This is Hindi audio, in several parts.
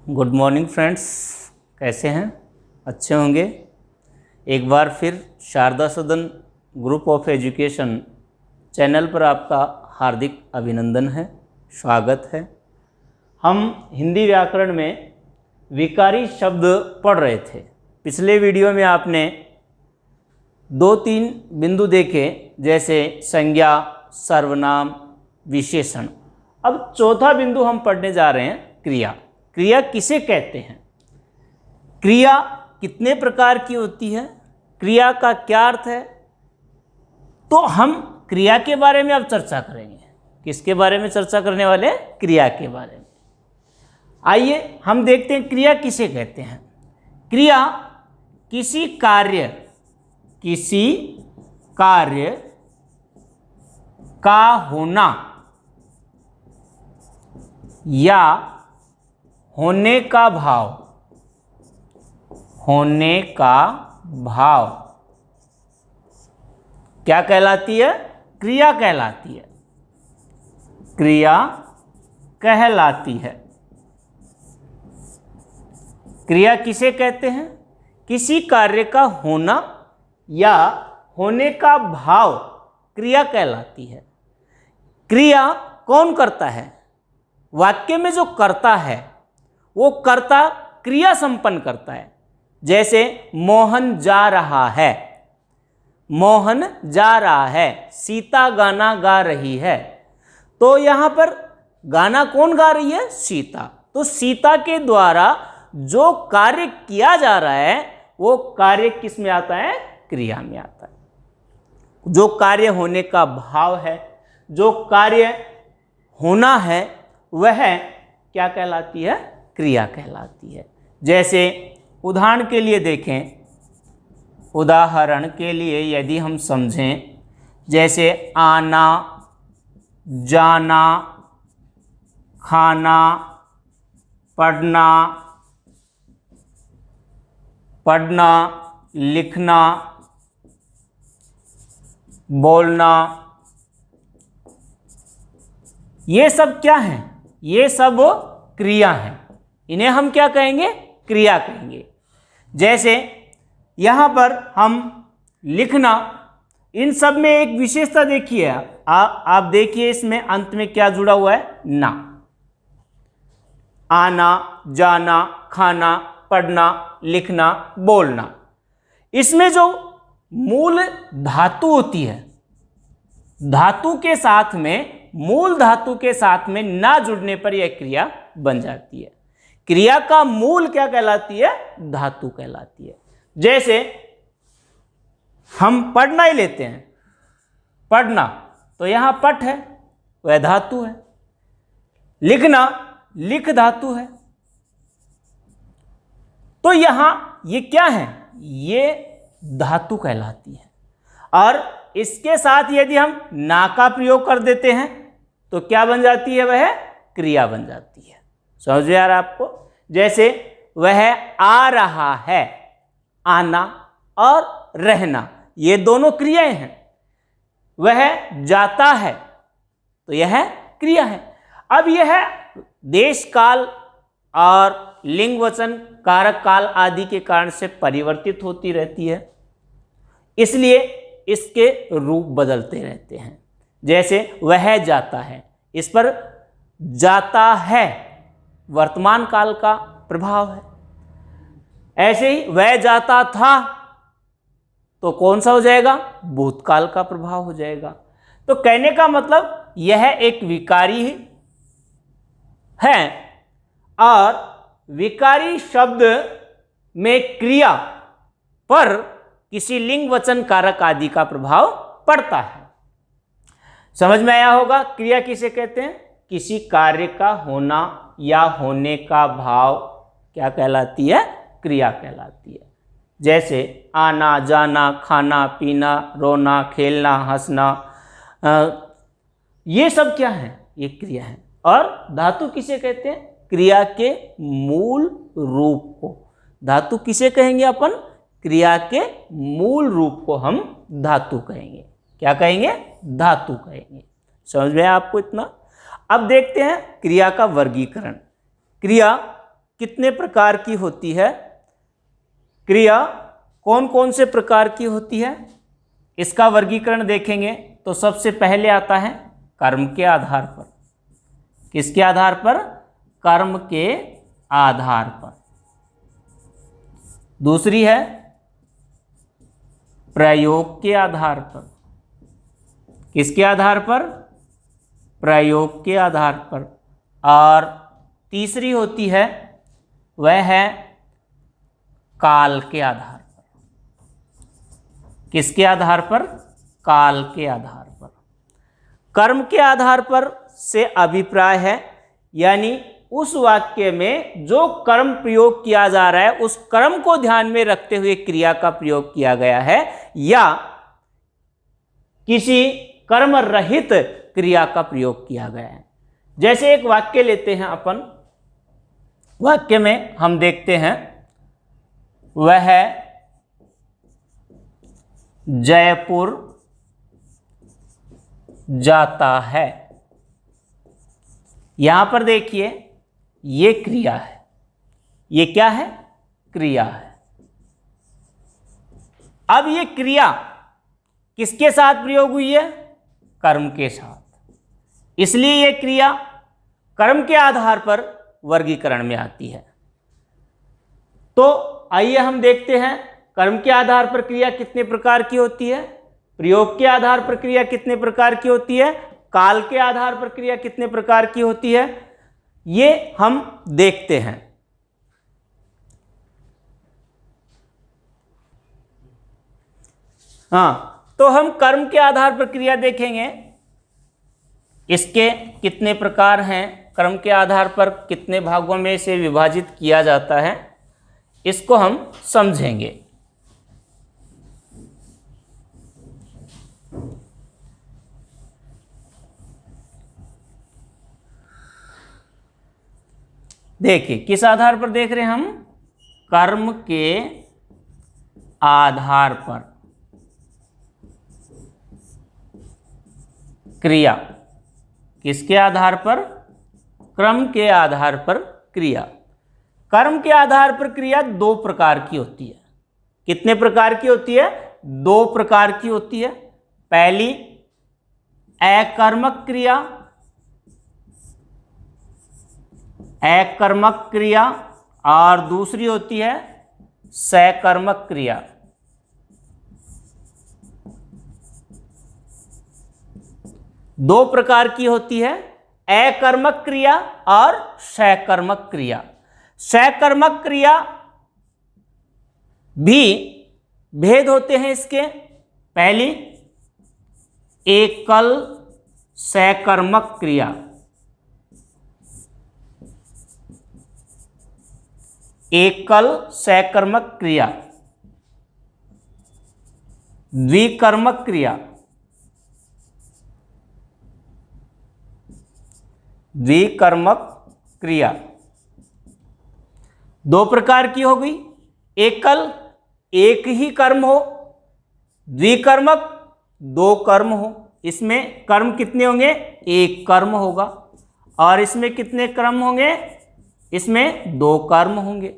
गुड मॉर्निंग फ्रेंड्स, कैसे हैं? अच्छे होंगे। एक बार फिर शारदा सदन ग्रुप ऑफ एजुकेशन चैनल पर आपका हार्दिक अभिनंदन है, स्वागत है। हम हिंदी व्याकरण में विकारी शब्द पढ़ रहे थे। पिछले वीडियो में आपने 2-3 बिंदु देखे, जैसे संज्ञा, सर्वनाम, विशेषण। अब चौथा बिंदु हम पढ़ने जा रहे हैं, क्रिया। क्रिया किसे कहते हैं? क्रिया कितने प्रकार की होती है? क्रिया का क्या अर्थ है? तो हम क्रिया के बारे में अब चर्चा करेंगे। किसके बारे में चर्चा करने वाले हैं? क्रिया के बारे में। आइए हम देखते हैं क्रिया किसे कहते हैं। क्रिया किसी कार्य का होना या होने का भाव क्या कहलाती है? क्रिया कहलाती है। क्रिया कहलाती है। क्रिया किसे कहते हैं? किसी कार्य का होना या होने का भाव क्रिया कहलाती है। क्रिया कौन करता है? वाक्य में जो करता है वो कर्ता क्रिया संपन्न करता है। जैसे मोहन जा रहा है, मोहन जा रहा है, सीता गाना गा रही है। तो यहाँ पर गाना कौन गा रही है? सीता। तो सीता के द्वारा जो कार्य किया जा रहा है वो कार्य किस में आता है? क्रिया में आता है। जो कार्य होने का भाव है, जो कार्य होना है, वह क्या कहलाती है? क्रिया कहलाती है। जैसे उदाहरण के लिए देखें, उदाहरण के लिए यदि हम समझें, जैसे आना, जाना, खाना, पढ़ना, लिखना, बोलना, ये सब क्या हैं? ये सब क्रिया हैं। इन्हें हम क्या कहेंगे? क्रिया कहेंगे। जैसे यहाँ पर हम लिखना, इन सब में एक विशेषता देखिए। आप देखिए इसमें अंत में क्या जुड़ा हुआ है? ना। आना, जाना, खाना, पढ़ना, लिखना, बोलना। इसमें जो मूल धातु होती है, धातु के साथ में, मूल धातु के साथ में ना जुड़ने पर यह क्रिया बन जाती है। क्रिया का मूल क्या कहलाती है? धातु कहलाती है। जैसे हम पढ़ना ही लेते हैं, पढ़ना, तो यहां पठ है, वह धातु है। लिखना, लिख धातु है। तो यहां ये क्या है? ये धातु कहलाती है। और इसके साथ यदि हम ना का प्रयोग कर देते हैं तो क्या बन जाती है? वह क्रिया बन जाती है। समझ में आ रहा है आपको? जैसे वह आ रहा है, आना और रहना ये दोनों क्रियाएं हैं। वह जाता है, तो यह क्रिया है। अब यह देश काल और लिंग वचन कारक काल आदि के कारण से परिवर्तित होती रहती है, इसलिए इसके रूप बदलते रहते हैं। जैसे वह जाता है, इस पर जाता है वर्तमान काल का प्रभाव है। ऐसे ही वह जाता था, तो कौन सा हो जाएगा? भूतकाल का प्रभाव हो जाएगा। तो कहने का मतलब यह एक विकारी है, और विकारी शब्द में क्रिया पर किसी लिंग वचन कारक आदि का प्रभाव पड़ता है। समझ में आया होगा? क्रिया किसे कहते हैं? किसी कार्य का होना या होने का भाव क्या कहलाती है? क्रिया कहलाती है। जैसे आना, जाना, खाना, पीना, रोना, खेलना, हंसना, ये सब क्या है? ये क्रिया है। और धातु किसे कहते हैं? क्रिया के मूल रूप को। धातु किसे कहेंगे अपन? क्रिया के मूल रूप को हम धातु कहेंगे। क्या कहेंगे? धातु कहेंगे। समझ में आया आपको इतना? अब देखते हैं क्रिया का वर्गीकरण। क्रिया कितने प्रकार की होती है? क्रिया कौन कौन से प्रकार की होती है? इसका वर्गीकरण देखेंगे तो सबसे पहले आता है कर्म के आधार पर। किसके आधार पर? कर्म के आधार पर। दूसरी है प्रयोग के आधार पर। किसके आधार पर? प्रयोग के आधार पर। और तीसरी होती है वह है काल के आधार पर। किसके आधार पर? काल के आधार पर। कर्म के आधार पर से अभिप्राय है, यानी उस वाक्य में जो कर्म प्रयोग किया जा रहा है उस कर्म को ध्यान में रखते हुए क्रिया का प्रयोग किया गया है, या किसी कर्म रहित क्रिया का प्रयोग किया गया है। जैसे एक वाक्य लेते हैं अपन, वाक्य में हम देखते हैं वह है जयपुर जाता है। यहां पर देखिए ये क्रिया है। ये क्या है? क्रिया है। अब ये क्रिया किसके साथ प्रयोग हुई है? कर्म के साथ। इसलिए ये क्रिया कर्म के आधार पर वर्गीकरण में आती है। तो आइए हम देखते हैं कर्म के आधार पर क्रिया कितने प्रकार की होती है, प्रयोग के आधार पर क्रिया कितने प्रकार की होती है, काल के आधार पर क्रिया कितने प्रकार की होती है, ये हम देखते हैं। तो हम कर्म के आधार पर क्रिया देखेंगे। इसके कितने प्रकार हैं, कर्म के आधार पर कितने भागों में इसे विभाजित किया जाता है, इसको हम समझेंगे। देखिए किस आधार पर देख रहे हैं हम? कर्म के आधार पर क्रिया। किसके आधार पर? कर्म के आधार पर क्रिया। कर्म के आधार पर क्रिया दो प्रकार की होती है। कितने प्रकार की होती है? दो प्रकार की होती है। पहली अकर्मक क्रिया, अकर्मक क्रिया, और दूसरी होती है सकर्मक क्रिया। दो प्रकार की होती है, अकर्मक क्रिया और सकर्मक क्रिया। सकर्मक क्रिया भी भेद होते हैं इसके। पहली एकल सकर्मक क्रिया, एकल सकर्मक क्रिया, द्विकर्मक क्रिया, द्विकर्मक क्रिया। दो प्रकार की हो गई। एकल एक ही कर्म हो, द्विकर्मक दो कर्म हो। इसमें कर्म कितने होंगे? एक कर्म होगा। और इसमें कितने कर्म होंगे? इसमें दो कर्म होंगे।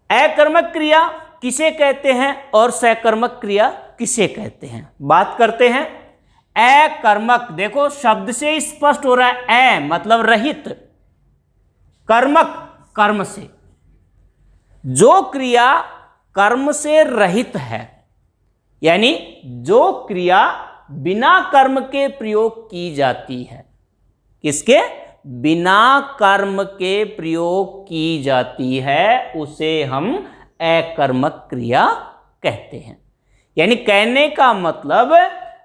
अकर्मक क्रिया किसे कहते हैं और सकर्मक क्रिया किसे कहते हैं, बात करते हैं। अकर्मक, देखो शब्द से स्पष्ट हो रहा है, अ मतलब रहित, कर्मक कर्म से। जो क्रिया कर्म से रहित है, यानी जो क्रिया बिना कर्म के प्रयोग की जाती है। किसके? बिना कर्म के प्रयोग की जाती है, उसे हम अकर्मक क्रिया कहते हैं। यानी कहने का मतलब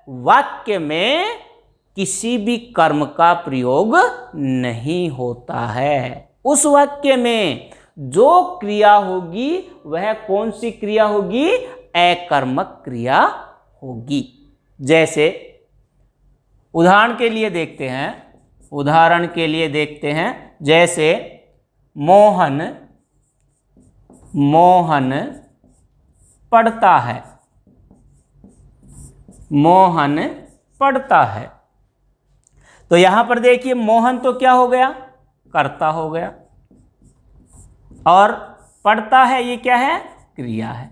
वाक्य में किसी भी कर्म का प्रयोग नहीं होता है। उस वाक्य में जो क्रिया होगी वह कौन सी क्रिया होगी? अकर्मक क्रिया होगी। जैसे उदाहरण के लिए देखते हैं, उदाहरण के लिए देखते हैं, जैसे मोहन मोहन पढ़ता है, मोहन पढ़ता है। तो यहां पर देखिए मोहन तो क्या हो गया? कर्ता हो गया। और पढ़ता है, ये क्या है? क्रिया है।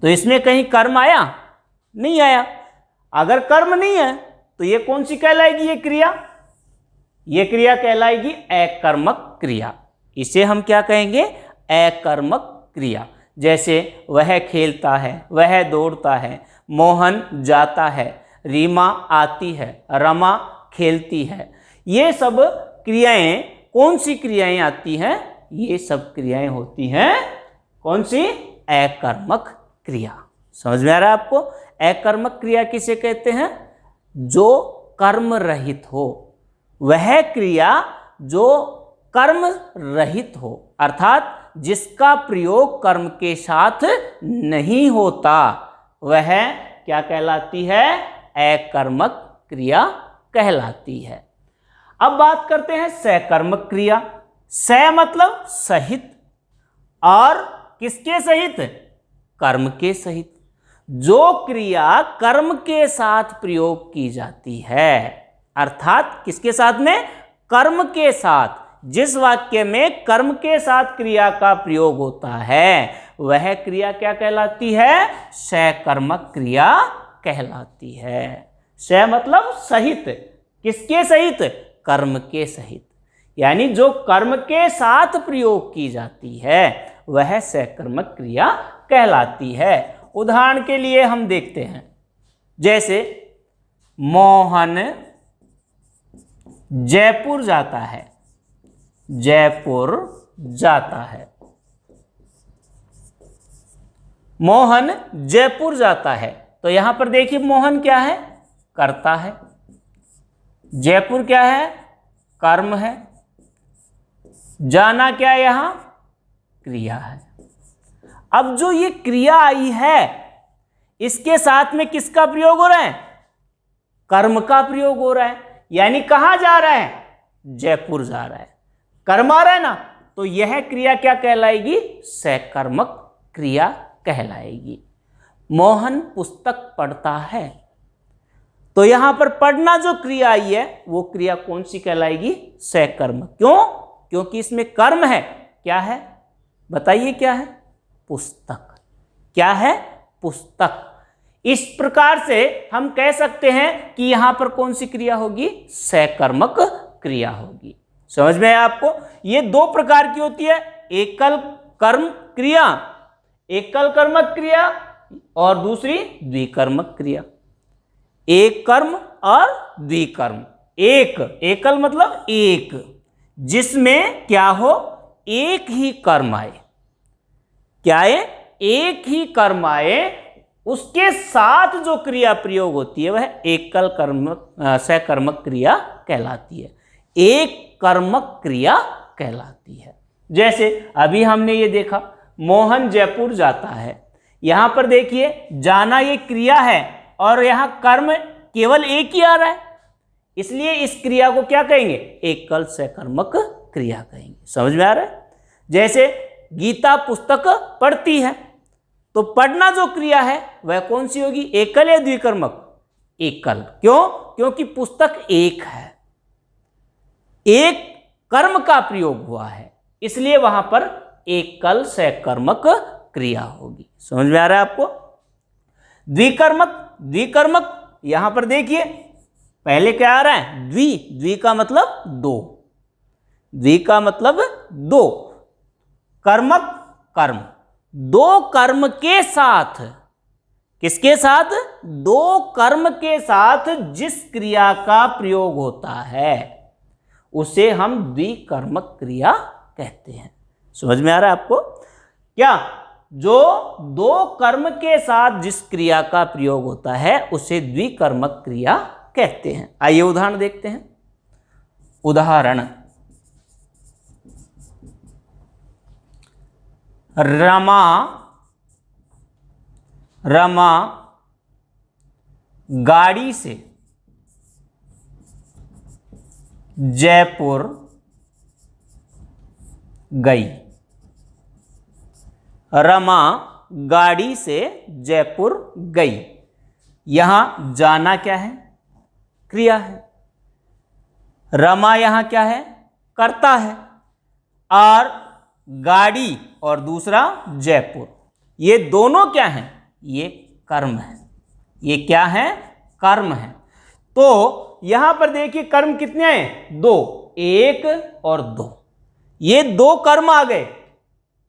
तो इसमें कहीं कर्म आया? नहीं आया। अगर कर्म नहीं है तो ये कौन सी कहलाएगी? ये क्रिया, ये क्रिया कहलाएगी अकर्मक क्रिया। इसे हम क्या कहेंगे? अकर्मक क्रिया। जैसे वह खेलता है, वह दौड़ता है, मोहन जाता है, रीमा आती है, रमा खेलती है। ये सब क्रियाएं कौन सी क्रियाएं आती हैं? ये सब क्रियाएं होती हैं कौन सी? अकर्मक क्रिया। समझ में आ रहा है आपको? अकर्मक क्रिया किसे कहते हैं? जो कर्म रहित हो, वह क्रिया जो कर्म रहित हो, अर्थात जिसका प्रयोग कर्म के साथ नहीं होता, वह क्या कहलाती है? अकर्मक क्रिया कहलाती है। अब बात करते हैं सकर्मक क्रिया। स मतलब सहित, और किसके सहित? कर्म के सहित। जो क्रिया कर्म के साथ प्रयोग की जाती है, अर्थात किसके साथ में? कर्म के साथ। जिस वाक्य में कर्म के साथ क्रिया का प्रयोग होता है, वह क्रिया क्या कहलाती है? सकर्मक क्रिया कहलाती है। स मतलब सहित, किसके सहित? कर्म के सहित। यानी जो कर्म के साथ प्रयोग की जाती है, वह सकर्मक क्रिया कहलाती है। उदाहरण के लिए हम देखते हैं, जैसे मोहन जयपुर जाता है, जयपुर जाता है। मोहन जयपुर जाता है, तो यहां पर देखिए मोहन क्या है? कर्ता है। जयपुर क्या है? कर्म है। जाना क्या है? यहां क्रिया है। अब जो ये क्रिया आई है, इसके साथ में किसका प्रयोग हो रहा है? कर्म का प्रयोग हो रहा है। यानी कहां जा रहा है? जयपुर जा रहा है। कर्म आ रहा है ना, तो यह क्रिया क्या कहलाएगी? सकर्मक क्रिया कहलाएगी। मोहन पुस्तक पढ़ता है, तो यहां पर पढ़ना जो क्रिया आई है, वो क्रिया कौन सी कहलाएगी? सकर्मक। क्यों? क्योंकि इसमें कर्म है। क्या है? बताइए क्या है? पुस्तक। क्या है? पुस्तक। इस प्रकार से हम कह सकते हैं कि यहां पर कौन सी क्रिया होगी? सकर्मक क्रिया होगी। समझ में आया आपको? ये दो प्रकार की होती है, एकल कर्म क्रिया, एकल कर्मक क्रिया, और दूसरी द्विकर्मक क्रिया। एक कर्म और द्विकर्म। एक, एकल मतलब एक, जिसमें क्या हो? एक ही कर्म आए। क्या है? एक ही कर्म आए, उसके साथ जो क्रिया प्रयोग होती है, वह एकल सकर्मक क्रिया कहलाती है, एक कर्मक क्रिया कहलाती है। जैसे अभी हमने ये देखा, मोहन जयपुर जाता है। यहां पर देखिए जाना ये क्रिया है, और यहां कर्म केवल एक ही आ रहा है, इसलिए इस क्रिया को क्या कहेंगे? एकल सकर्मक क्रिया कहेंगे। समझ में आ रहा है? जैसे गीता पुस्तक पढ़ती है, तो पढ़ना जो क्रिया है वह कौन सी होगी? एकल या द्विकर्मक? एकल। क्यों? क्योंकि पुस्तक एक है, एक कर्म का प्रयोग हुआ है, इसलिए वहां पर एकल सकर्मक क्रिया होगी। समझ में आ रहा है आपको? द्विकर्मक, द्विकर्मक यहां पर देखिए पहले क्या आ रहा है? द्वि। द्वि का मतलब दो, द्वि का मतलब दो। कर्मक कर्म, दो कर्म के साथ, किसके साथ? दो कर्म के साथ जिस क्रिया का प्रयोग होता है, उसे हम द्विकर्मक क्रिया कहते हैं। समझ में आ रहा है आपको? क्या? जो दो कर्म के साथ जिस क्रिया का प्रयोग होता है, उसे द्विकर्मक क्रिया कहते हैं। आइए उदाहरण देखते हैं। उदाहरण, रमा रमा गाड़ी से जयपुर गई। रमा गाड़ी से जयपुर गई। यहां जाना क्या है? क्रिया है। रमा यहां क्या है? कर्ता है। और गाड़ी और दूसरा जयपुर। ये दोनों क्या हैं? ये कर्म है। ये क्या है? कर्म है। तो यहां पर देखिए कर्म कितने हैं? 2, 1 और 2। ये 2 कर्म आ गए।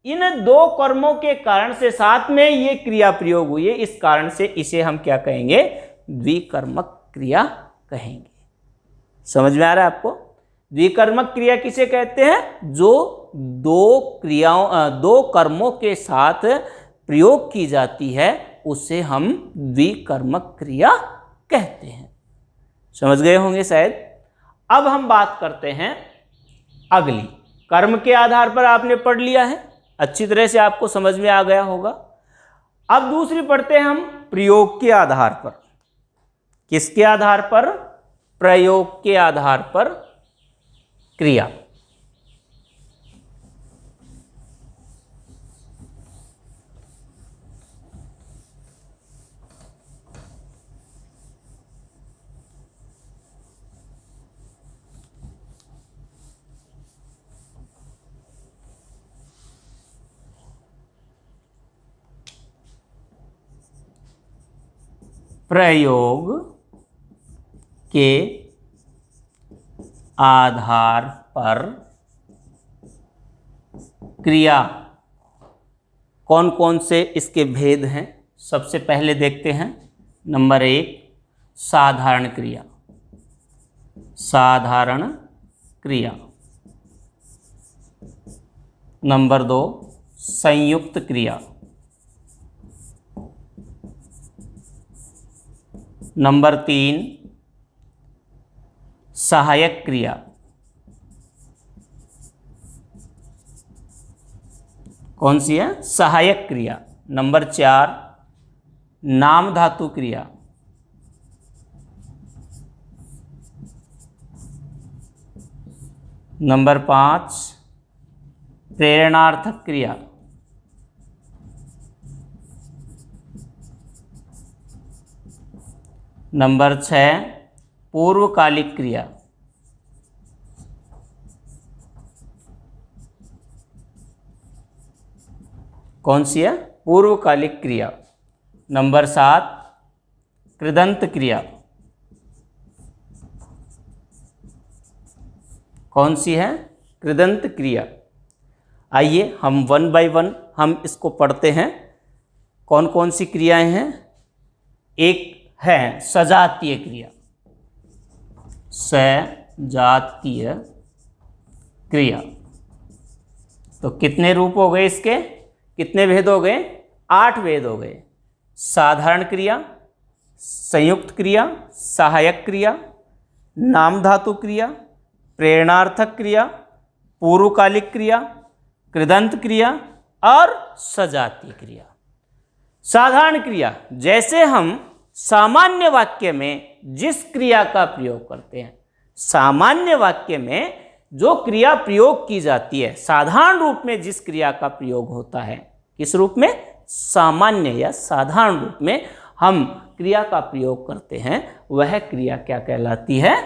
इन 2 कर्मों के कारण से साथ में ये क्रिया प्रयोग हुई है, इस कारण से इसे हम क्या कहेंगे? द्विकर्मक क्रिया कहेंगे। समझ में आ रहा है आपको? द्विकर्मक क्रिया किसे कहते हैं? जो 2 कर्मों के साथ प्रयोग की जाती है उसे हम द्विकर्मक क्रिया कहते हैं। समझ गए होंगे शायद। अब हम बात करते हैं अगली। कर्म के आधार पर आपने पढ़ लिया है, अच्छी तरह से आपको समझ में आ गया होगा। अब दूसरी पढ़ते हैं हम प्रयोग के आधार पर। किसके आधार पर? प्रयोग के आधार पर क्रिया। प्रयोग के आधार पर क्रिया। कौन कौन से इसके भेद हैं? सबसे पहले देखते हैं। नंबर 1 साधारण क्रिया। साधारण क्रिया। नंबर 2 संयुक्त क्रिया। नंबर 3 सहायक क्रिया। कौन सी है? सहायक क्रिया। नंबर 4 नाम धातु क्रिया। नंबर 5 प्रेरणार्थक क्रिया। नंबर 6 पूर्वकालिक क्रिया। कौन सी है? पूर्वकालिक क्रिया। नंबर 7 कृदंत क्रिया। कौन सी है? कृदंत क्रिया। आइए हम 1 बाय 1 हम इसको पढ़ते हैं। कौन कौन सी क्रियाएं हैं? एक है सजातीय क्रिया। सजातीय क्रिया। तो कितने रूप हो गए इसके? कितने भेद हो गए? 8 भेद हो गए। साधारण क्रिया, संयुक्त क्रिया, सहायक क्रिया, नाम धातु क्रिया, प्रेरणार्थक क्रिया, पूर्वकालिक क्रिया, कृदंत क्रिया और सजातीय क्रिया। साधारण क्रिया, जैसे हम सामान्य वाक्य में जिस क्रिया का प्रयोग करते हैं, सामान्य वाक्य में जो क्रिया प्रयोग की जाती है, साधारण रूप में जिस क्रिया का प्रयोग होता है, किस रूप में? सामान्य या साधारण रूप में हम क्रिया का प्रयोग करते हैं, वह क्रिया क्या कहलाती है?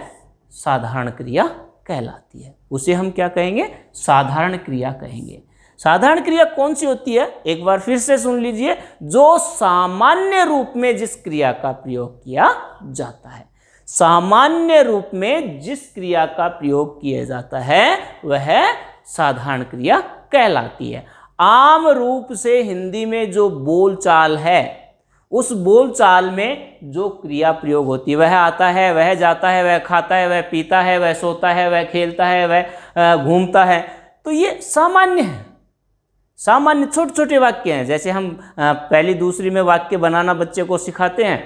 साधारण क्रिया कहलाती है। उसे हम क्या कहेंगे? साधारण क्रिया कहेंगे। साधारण क्रिया कौन सी होती है? एक बार फिर से सुन लीजिए। जो सामान्य रूप में जिस क्रिया का प्रयोग किया जाता है, सामान्य रूप में जिस क्रिया का प्रयोग किया जाता है वह साधारण क्रिया कहलाती है। आम रूप से हिंदी में जो बोलचाल है, उस बोलचाल में जो क्रिया प्रयोग होती है, वह आता है, वह जाता है, वह खाता है, वह पीता है, वह सोता है, वह खेलता है, वह घूमता है, तो ये सामान्य है। सामान्य छोटे छोटे वाक्य हैं। जैसे हम पहली दूसरी में वाक्य बनाना बच्चे को सिखाते हैं,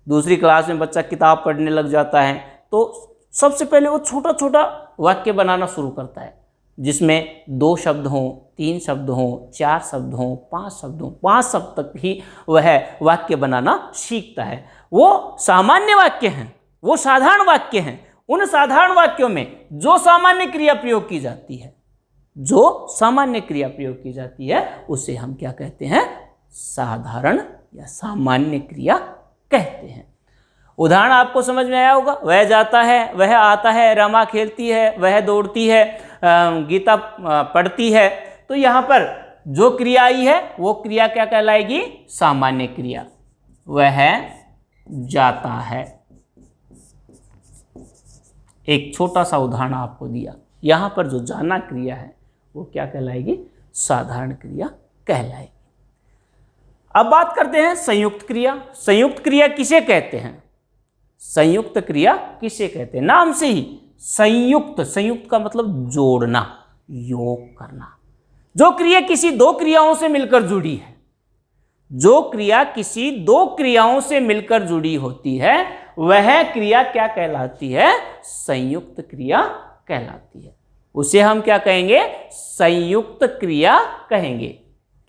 दूसरी क्लास में बच्चा किताब पढ़ने लग जाता है, तो सबसे पहले वो छोटा छोटा वाक्य बनाना शुरू करता है, जिसमें 2 शब्द हों, 3 शब्द हों, 4 शब्द हों, 5 शब्द हों, 5 शब्द तक ही वह वाक्य बनाना सीखता है। वो सामान्य वाक्य हैं, वो साधारण वाक्य हैं। उन साधारण वाक्यों में जो सामान्य क्रिया प्रयोग की जाती है, जो सामान्य क्रिया प्रयोग की जाती है, उसे हम क्या कहते हैं? साधारण या सामान्य क्रिया कहते हैं। उदाहरण आपको समझ में आया होगा। वह जाता है, वह आता है, रमा खेलती है, वह दौड़ती है, गीता पढ़ती है। तो यहां पर जो क्रिया आई है वो क्रिया क्या कहलाएगी? सामान्य क्रिया। वह जाता है। एक छोटा सा उदाहरण आपको दिया, यहां पर जो जाना क्रिया है वो क्या कहलाएगी? साधारण क्रिया कहलाएगी। अब बात करते हैं संयुक्त क्रिया। संयुक्त क्रिया किसे कहते हैं? संयुक्त क्रिया किसे कहते हैं? नाम से ही संयुक्त, संयुक्त का मतलब जोड़ना, योग करना। जो क्रिया किसी दो क्रियाओं से मिलकर जुड़ी है, जो क्रिया किसी दो क्रियाओं से मिलकर जुड़ी होती है, वह क्रिया क्या कहलाती है? संयुक्त क्रिया कहलाती है। उसे हम क्या कहेंगे? संयुक्त क्रिया कहेंगे।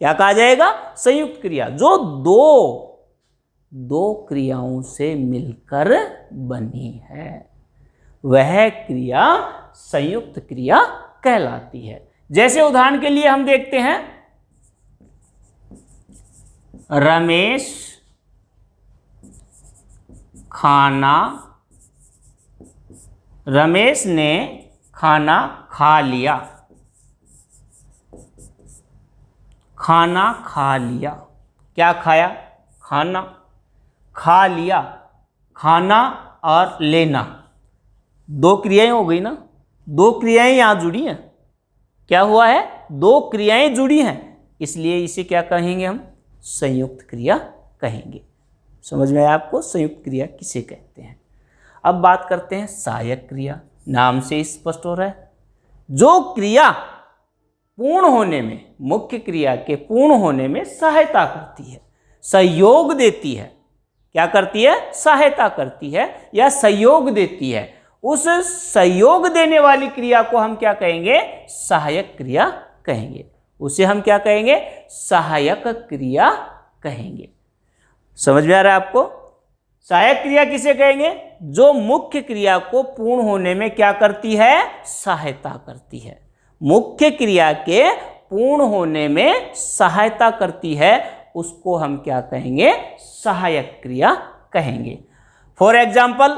क्या कहा जाएगा? संयुक्त क्रिया। जो दो क्रियाओं से मिलकर बनी है, वह क्रिया संयुक्त क्रिया कहलाती है। जैसे उदाहरण के लिए हम देखते हैं, रमेश ने खाना खा लिया। खाना खा लिया। क्या खाया? खाना। खा लिया, खाना और लेना, दो क्रियाएं हो गई ना। दो क्रियाएं यहां जुड़ी हैं। क्या हुआ है? दो क्रियाएं जुड़ी हैं, इसलिए इसे क्या कहेंगे हम? संयुक्त क्रिया कहेंगे। समझ में आया आपको संयुक्त क्रिया किसे कहते हैं? अब बात करते हैं सहायक क्रिया। नाम से स्पष्ट हो रहा है, जो क्रिया पूर्ण होने में, मुख्य क्रिया के पूर्ण होने में सहायता करती है, सहयोग देती है। क्या करती है? सहायता करती है या सहयोग देती है। उस सहयोग देने वाली क्रिया को हम क्या कहेंगे? सहायक क्रिया कहेंगे। उसे हम क्या कहेंगे? सहायक क्रिया कहेंगे। समझ में आ रहा है आपको? सहायक क्रिया किसे कहेंगे? जो मुख्य क्रिया को पूर्ण होने में क्या करती है? सहायता करती है। मुख्य क्रिया के पूर्ण होने में सहायता करती है, उसको हम क्या कहेंगे? सहायक क्रिया कहेंगे। फॉर एग्जाम्पल,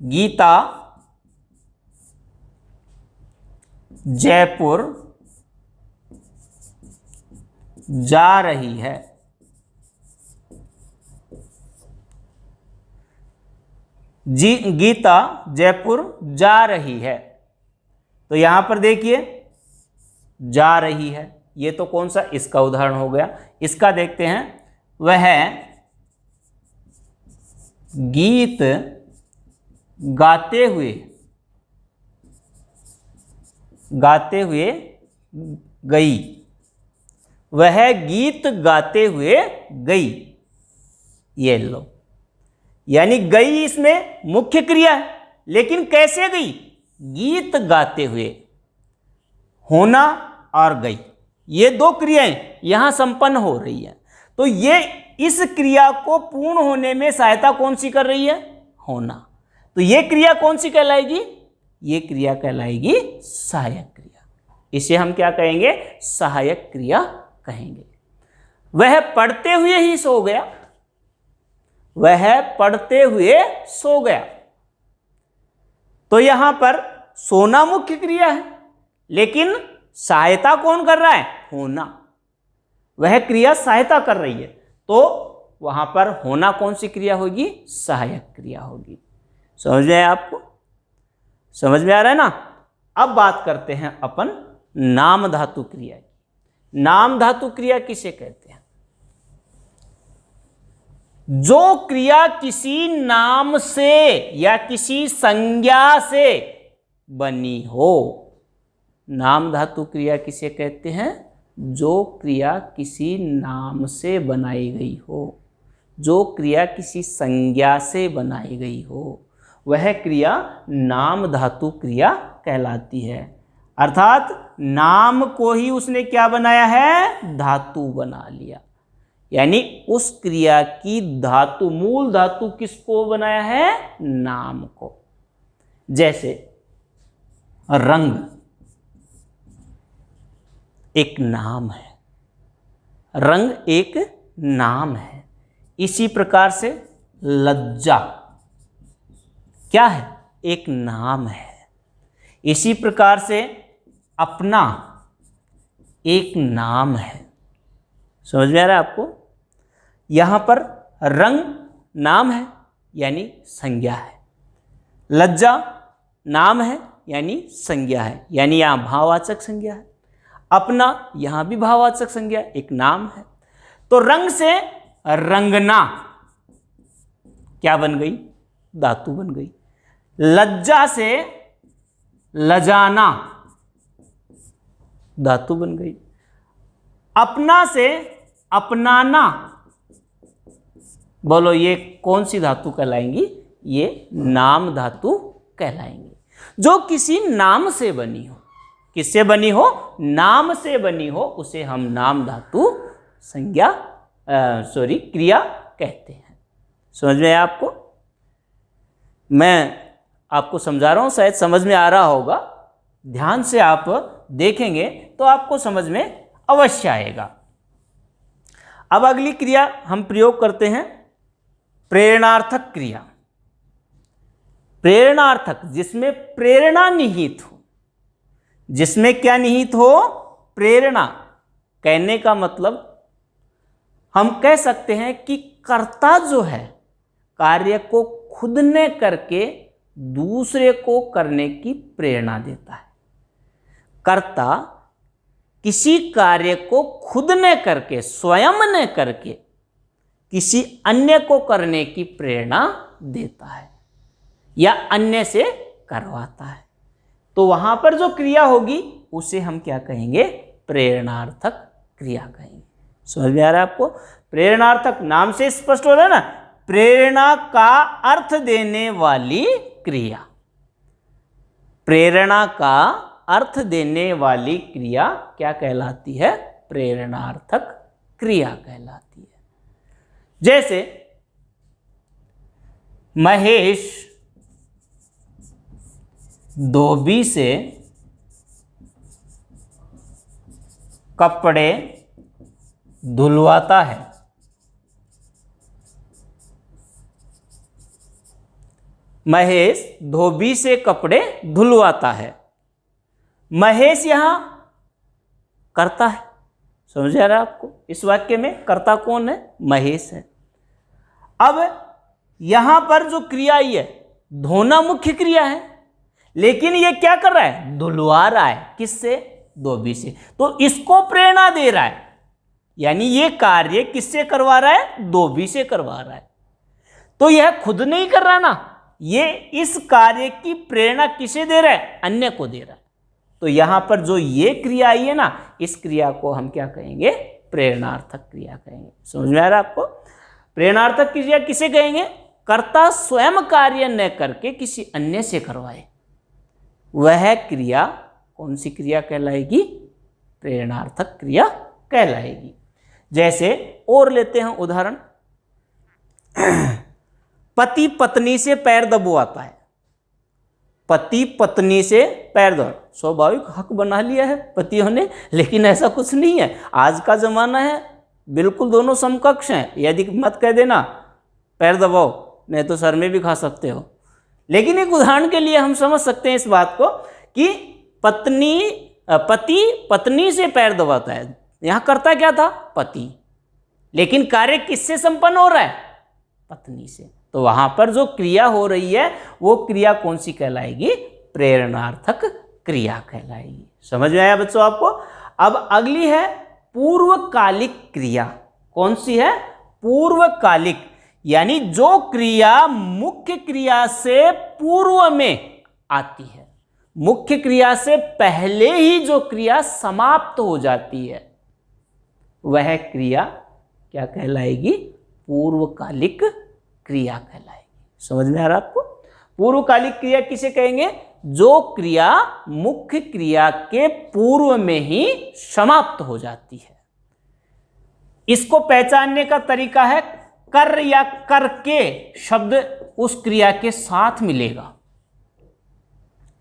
गीता जयपुर जा रही है। गीता जयपुर जा रही है। तो यहां पर देखिए, जा रही है, ये तो कौन सा? इसका उदाहरण हो गया। इसका देखते हैं, वह गीत गाते हुए गई। वह गीत गाते हुए गई। ये लो, यानी गई इसमें मुख्य क्रिया है, लेकिन कैसे गई? गीत गाते हुए। होना और गई, ये दो क्रियाएं यहां संपन्न हो रही हैं। तो ये इस क्रिया को पूर्ण होने में सहायता कौन सी कर रही है? होना। तो ये क्रिया कौन सी कहलाएगी? ये क्रिया कहलाएगी सहायक क्रिया। इसे हम क्या कहेंगे? सहायक क्रिया कहेंगे। वह पढ़ते हुए ही सो गया। वह पढ़ते हुए सो गया। तो यहां पर सोना मुख्य क्रिया है, लेकिन सहायता कौन कर रहा है? होना। वह क्रिया सहायता कर रही है, तो वहां पर होना कौन सी क्रिया होगी? सहायक क्रिया होगी। समझ में आया आपको? समझ में आ रहा है ना? अब बात करते हैं अपन नाम धातु क्रिया की। नाम धातु क्रिया किसे कहते हैं? जो क्रिया किसी नाम से या किसी संज्ञा से बनी हो। नाम धातु क्रिया किसे कहते हैं? जो क्रिया किसी नाम से बनाई गई हो, जो क्रिया किसी संज्ञा से बनाई गई हो, वह क्रिया नाम धातु क्रिया कहलाती है। अर्थात नाम को ही उसने क्या बनाया है? धातु बना लिया। यानी उस क्रिया की धातु, मूल धातु किसको बनाया है? नाम को। जैसे रंग एक नाम है, रंग एक नाम है। इसी प्रकार से लज्जा क्या है? एक नाम है। इसी प्रकार से अपना एक नाम है। समझ में आ रहा है आपको? यहाँ पर रंग नाम है यानी संज्ञा है, लज्जा नाम है यानी संज्ञा है, यानी यहाँ भाववाचक संज्ञा है, अपना यहाँ भी भाववाचक संज्ञा एक नाम है। तो रंग से रंगना क्या बन गई? धातु बन गई। लज्जा से लजाना धातु बन गई। अपना से अपनाना, बोलो ये कौन सी धातु कहलाएंगी? ये नाम धातु कहलाएंगी, जो किसी नाम से बनी हो। किससे बनी हो? नाम से बनी हो, उसे हम नाम धातु संज्ञा क्रिया कहते हैं। समझ में आया आपको? मैं आपको समझा रहा हूं, शायद समझ में आ रहा होगा। ध्यान से आप देखेंगे तो आपको समझ में अवश्य आएगा। अब अगली क्रिया हम प्रयोग करते हैं, प्रेरणार्थक क्रिया। प्रेरणार्थक, जिसमें प्रेरणा निहित हो। जिसमें क्या निहित हो? प्रेरणा। कहने का मतलब हम कह सकते हैं कि कर्ता जो है कार्य को खुद ने करके दूसरे को करने की प्रेरणा देता है। कर्ता किसी कार्य को खुद ने करके, स्वयं ने करके किसी अन्य को करने की प्रेरणा देता है या अन्य से करवाता है। तो वहां पर जो क्रिया होगी उसे हम क्या कहेंगे? प्रेरणार्थक क्रिया कहेंगे। समझ में आ रहा है आपको? प्रेरणार्थक नाम से स्पष्ट हो रहा है ना, प्रेरणा का अर्थ देने वाली क्रिया। प्रेरणा का अर्थ देने वाली क्रिया क्या कहलाती है? प्रेरणार्थक क्रिया कहलाती है। जैसे महेश धोबी से कपड़े धुलवाता है। महेश धोबी से कपड़े धुलवाता है। महेश यहां कर्ता है। समझ आ रहा है आपको? इस वाक्य में कर्ता कौन है? महेश है। अब यहां पर जो क्रिया है, धोना मुख्य क्रिया है, लेकिन ये क्या कर रहा है? धुलवा रहा है। किससे? धोबी से। तो इसको प्रेरणा दे रहा है, यानी ये कार्य किससे करवा रहा है? धोबी से करवा रहा है। तो यह खुद नहीं कर रहा ना, ये इस कार्य की प्रेरणा किसे दे रहा है? अन्य को दे रहा है। तो यहां पर जो ये क्रिया आई है ना, इस क्रिया को हम क्या कहेंगे? प्रेरणार्थक क्रिया कहेंगे। समझ में आ रहा है आपको? प्रेरणार्थक क्रिया किसे कहेंगे? कर्ता स्वयं कार्य न करके किसी अन्य से करवाए, वह क्रिया कौन सी क्रिया कहलाएगी? प्रेरणार्थक क्रिया कहलाएगी। जैसे और लेते हैं उदाहरण, पति पत्नी से पैर दबवाता है। पति पत्नी से पैर दबा, स्वाभाविक हक बना लिया है पतियों ने, लेकिन ऐसा कुछ नहीं है। आज का जमाना है, बिल्कुल दोनों समकक्ष हैं। यदि मत कह देना पैर दबाओ, नहीं तो सर में भी खा सकते हो। लेकिन एक उदाहरण के लिए हम समझ सकते हैं इस बात को कि पति पत्नी से पैर दबाता है। यहां करता क्या था? पति, लेकिन कार्य किससे संपन्न हो रहा है? पत्नी से। तो वहां पर जो क्रिया हो रही है वो क्रिया कौन सी कहलाएगी? प्रेरणार्थक क्रिया कहलाएगी। समझ में आया बच्चों आपको? अब अगली है पूर्वकालिक क्रिया। कौन सी है? पूर्वकालिक, यानी जो क्रिया मुख्य क्रिया से पूर्व में आती है, मुख्य क्रिया से पहले ही जो क्रिया समाप्त हो जाती है, वह क्रिया क्या कहलाएगी? पूर्वकालिक क्रिया कहलाएगी। समझ में आ रहा है आपको? पूर्वकालिक क्रिया किसे कहेंगे? जो क्रिया मुख्य क्रिया के पूर्व में ही समाप्त हो जाती है। इसको पहचानने का तरीका है, कर या करके शब्द उस क्रिया के साथ मिलेगा।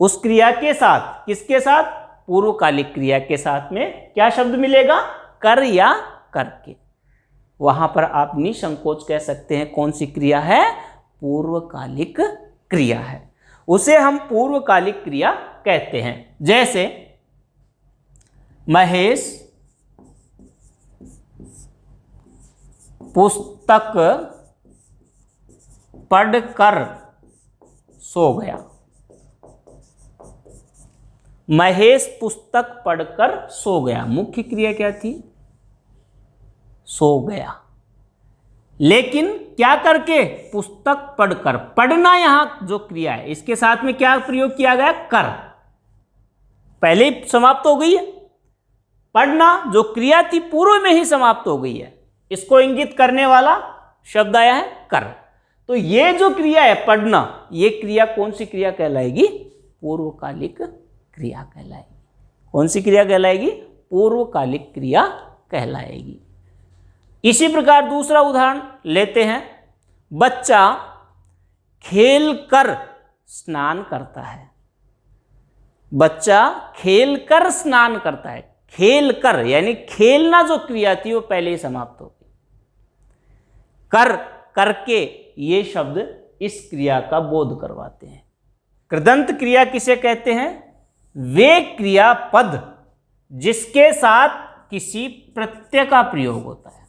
उस क्रिया के साथ, किसके साथ? पूर्वकालिक क्रिया के साथ में क्या शब्द मिलेगा? कर या करके। वहां पर आप निसंकोच कह सकते हैं कौन सी क्रिया है? पूर्वकालिक क्रिया है, उसे हम पूर्वकालिक क्रिया कहते हैं। जैसे महेश पुस्तक पढ़कर सो गया। महेश पुस्तक पढ़कर सो गया। मुख्य क्रिया क्या थी? सो गया। लेकिन क्या करके? पुस्तक पढ़कर। पढ़ना यहां जो क्रिया है, इसके साथ में क्या प्रयोग किया गया? कर। पहले ही समाप्त हो गई है। पढ़ना जो क्रिया थी पूर्व में ही समाप्त हो गई है। इसको इंगित करने वाला शब्द आया है कर। तो ये जो क्रिया है पढ़ना, ये क्रिया कौन सी क्रिया कहलाएगी? पूर्वकालिक क्रिया कहलाएगी। कौन सी क्रिया कहलाएगी? पूर्वकालिक क्रिया कहलाएगी। इसी प्रकार दूसरा उदाहरण लेते हैं। बच्चा खेल कर स्नान करता है। बच्चा खेल कर स्नान करता है। खेल कर यानी खेलना जो क्रिया थी वो पहले ही समाप्त हो गई। कर, करके, ये शब्द इस क्रिया का बोध करवाते हैं। कृदंत क्रिया किसे कहते हैं? वे क्रियापद जिसके साथ किसी प्रत्यय का प्रयोग होता है,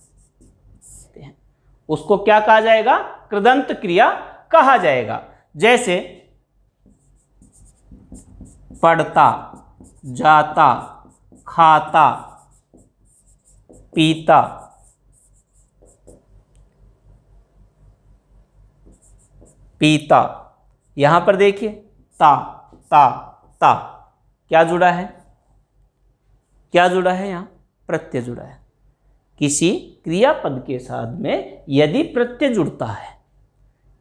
उसको क्या कहा जाएगा? कृदंत क्रिया कहा जाएगा। जैसे पढ़ता, जाता, खाता, पीता, पीता। यहां पर देखिए ता, ता, ता, क्या जुड़ा है? क्या जुड़ा है? यहां प्रत्यय जुड़ा है। किसी क्रियापद के साथ में यदि प्रत्यय जुड़ता है,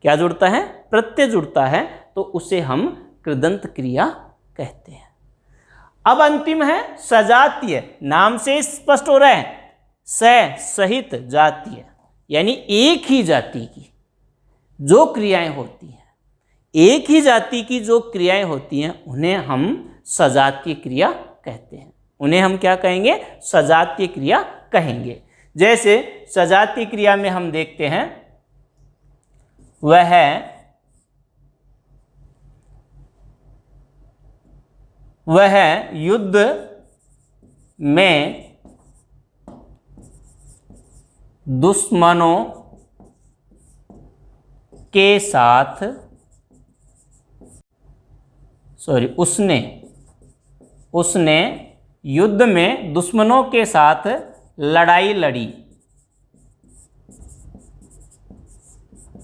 क्या जुड़ता है? प्रत्यय जुड़ता है, तो उसे हम कृदंत क्रिया कहते हैं। अब अंतिम है सजातीय। नाम से स्पष्ट हो रहा है, सहित जातीय, यानी एक ही जाति की जो क्रियाएं होती हैं, एक ही जाति की जो क्रियाएं होती हैं, उन्हें हम सजातीय क्रिया कहते हैं। उन्हें हम क्या कहेंगे? सजातीय क्रिया कहेंगे। जैसे सजातीय क्रिया में हम देखते हैं, वह युद्ध में दुश्मनों के साथ उसने युद्ध में दुश्मनों के साथ लड़ाई लड़ी।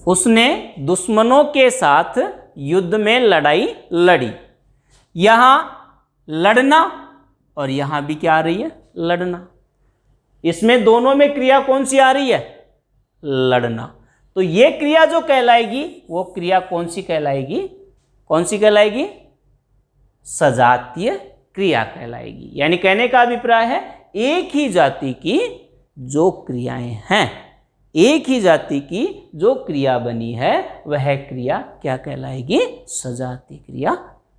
उसने दुश्मनों के साथ युद्ध में लड़ाई लड़ी। यहां लड़ना और यहां भी क्या आ रही है? लड़ना। इसमें दोनों में क्रिया कौन सी आ रही है? लड़ना। तो ये क्रिया जो कहलाएगी वो क्रिया कौन सी कहलाएगी? कौन सी कहलाएगी? सजातीय क्रिया कहलाएगी। यानी कहने का अभिप्राय है एक ही जाति की जो क्रियाएं हैं, एक ही जाति की जो क्रिया बनी है, वह क्रिया क्या कहलाएगी? सजातीय क्रिया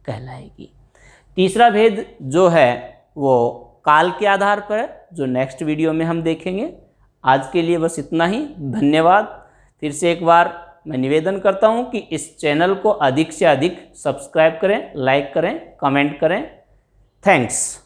कहलाएगी। तीसरा भेद जो है वो काल के आधार पर है, जो नेक्स्ट वीडियो में हम देखेंगे। आज के लिए बस इतना ही। धन्यवाद। फिर से एक बार मैं निवेदन करता हूं कि इस चैनल को अधिक से अधिक सब्सक्राइब करें, लाइक करें, कमेंट करें। थैंक्स।